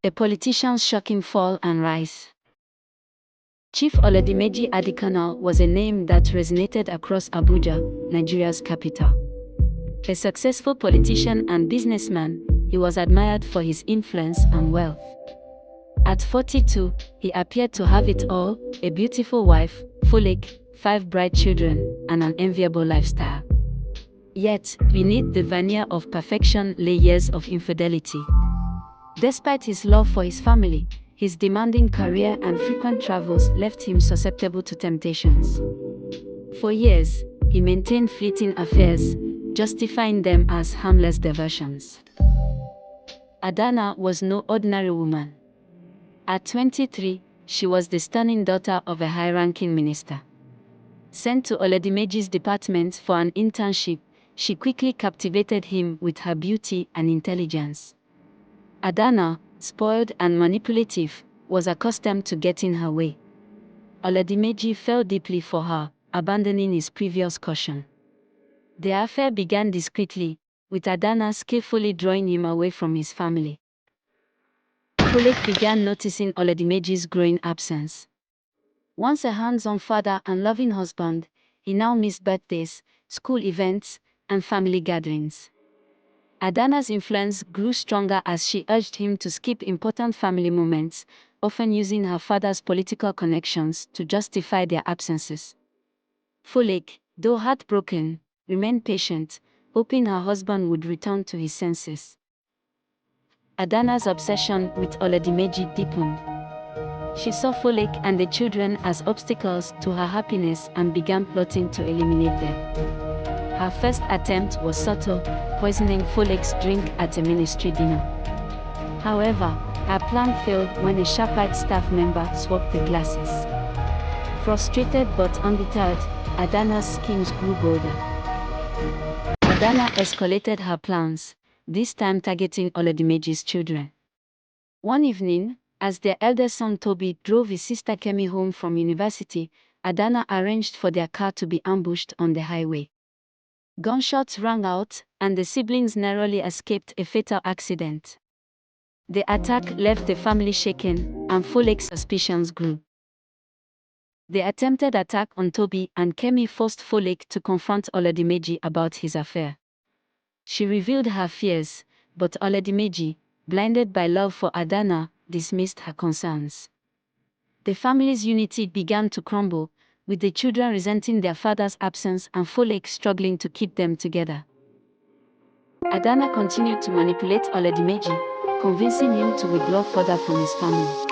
A politician's shocking fall and rise. Chief Oladimeji Adikana was a name that resonated across Abuja, Nigeria's capital. A successful politician and businessman, he was admired for his influence and wealth. At 42, he appeared to have it all: a beautiful wife, Folake, 5 bright children, and an enviable lifestyle. Yet, beneath the veneer of perfection lay years of infidelity. Despite his love for his family, his demanding career and frequent travels left him susceptible to temptations. For years, he maintained fleeting affairs, justifying them as harmless diversions. Adana was no ordinary woman. At 23, she was the stunning daughter of a high-ranking minister. Sent to Oladimeji's department for an internship, she quickly captivated him with her beauty and intelligence. Adana, spoiled and manipulative, was accustomed to getting her way. Oladimeji fell deeply for her, abandoning his previous caution. The affair began discreetly, with Adana skillfully drawing him away from his family. Folake began noticing Oladimeji's growing absence. Once a hands-on father and loving husband, he now missed birthdays, school events, and family gatherings. Adana's influence grew stronger as she urged him to skip important family moments, often using her father's political connections to justify their absences. Folake, though heartbroken, remained patient, hoping her husband would return to his senses. Adana's obsession with Oladimeji deepened. She saw Folake and the children as obstacles to her happiness and began plotting to eliminate them. Her first attempt was subtle, poisoning Folake's drink at a ministry dinner. However, her plan failed when a Shapite staff member swapped the glasses. Frustrated but undeterred, Adana's schemes grew bolder. Adana escalated her plans, this time targeting Oladimeji's children. One evening, as their eldest son Toby drove his sister Kemi home from university, Adana arranged for their car to be ambushed on the highway. Gunshots rang out, and the siblings narrowly escaped a fatal accident. The attack left the family shaken, and Folake's suspicions grew. The attempted attack on Toby and Kemi forced Folake to confront Oladimeji about his affair. She revealed her fears, but Oladimeji, blinded by love for Adana, dismissed her concerns. The family's unity began to crumble, with the children resenting their father's absence and Folake struggling to keep them together. Adana continued to manipulate Oladimeji, convincing him to withdraw further from his family.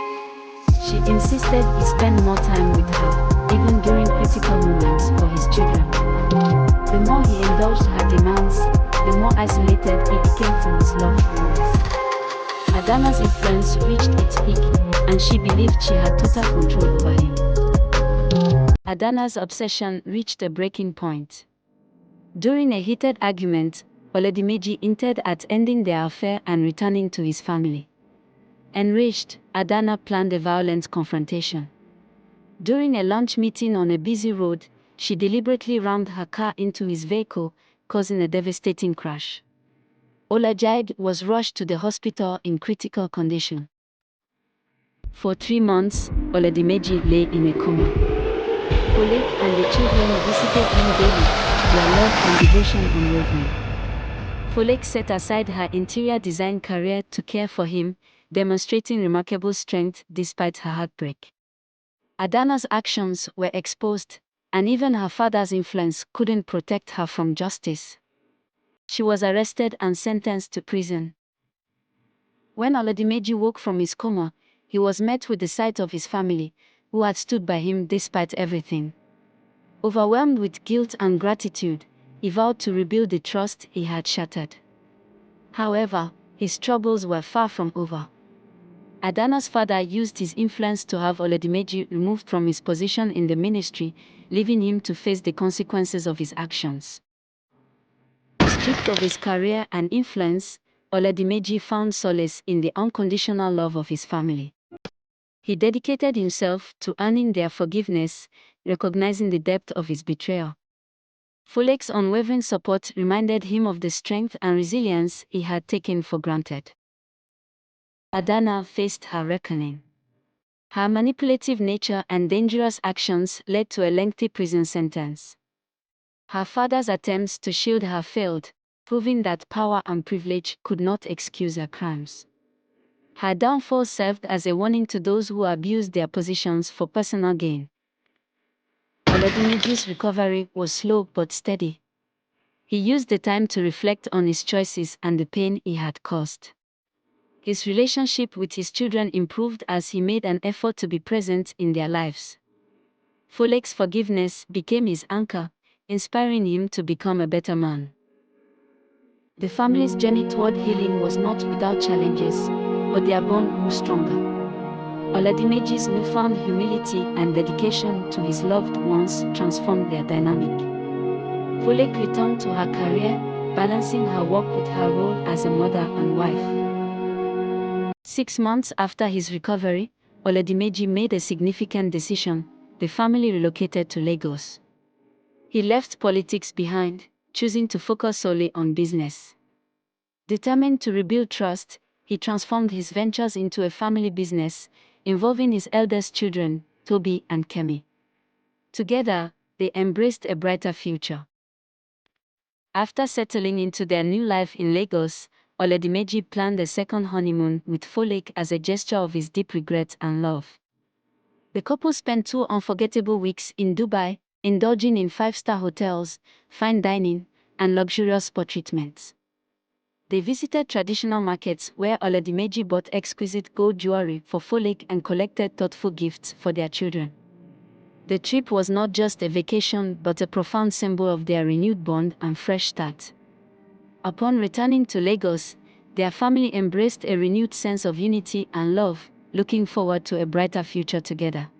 She insisted he spend more time with her, even during critical moments for his children. The more he indulged her demands, the more isolated he became from his loved ones. Adana's influence reached its peak, and she believed she had total control over him. Adana's obsession reached a breaking point. During a heated argument, Oladimeji hinted at ending their affair and returning to his family. Enraged, Adana planned a violent confrontation. During a lunch meeting on a busy road, she deliberately rammed her car into his vehicle, causing a devastating crash. Olajide was rushed to the hospital in critical condition. For 3 months, Oladimeji lay in a coma. Folake and the children visited him daily, their love and devotion unwavering. Folake set aside her interior design career to care for him, demonstrating remarkable strength despite her heartbreak. Adana's actions were exposed, and even her father's influence couldn't protect her from justice. She was arrested and sentenced to prison. When Oladimeji woke from his coma, he was met with the sight of his family, who had stood by him despite everything. Overwhelmed with guilt and gratitude, he vowed to rebuild the trust he had shattered. However, his troubles were far from over. Adana's father used his influence to have Oladimeji removed from his position in the ministry, leaving him to face the consequences of his actions. Stripped of his career and influence, Oladimeji found solace in the unconditional love of his family. He dedicated himself to earning their forgiveness, recognizing the depth of his betrayal. Folake's unwavering support reminded him of the strength and resilience he had taken for granted. Adana faced her reckoning. Her manipulative nature and dangerous actions led to a lengthy prison sentence. Her father's attempts to shield her failed, proving that power and privilege could not excuse her crimes. Her downfall served as a warning to those who abused their positions for personal gain. Oladimeji's recovery was slow but steady. He used the time to reflect on his choices and the pain he had caused. His relationship with his children improved as he made an effort to be present in their lives. Folake's forgiveness became his anchor, inspiring him to become a better man. The family's journey toward healing was not without challenges, but their bond grew stronger. Oladimeji's newfound humility and dedication to his loved ones transformed their dynamic. Folake returned to her career, balancing her work with her role as a mother and wife. 6 months after his recovery, Oladimeji made a significant decision. The family relocated to Lagos. He left politics behind, choosing to focus solely on business. Determined to rebuild trust, he transformed his ventures into a family business, involving his eldest children, Toby and Kemi. Together, they embraced a brighter future. After settling into their new life in Lagos, Oladimeji planned a second honeymoon with Folake as a gesture of his deep regret and love. The couple spent 2 unforgettable weeks in Dubai, indulging in 5-star hotels, fine dining, and luxurious spa treatments. They visited traditional markets where Oladimeji bought exquisite gold jewelry for Folake and collected thoughtful gifts for their children. The trip was not just a vacation but a profound symbol of their renewed bond and fresh start. Upon returning to Lagos, their family embraced a renewed sense of unity and love, looking forward to a brighter future together.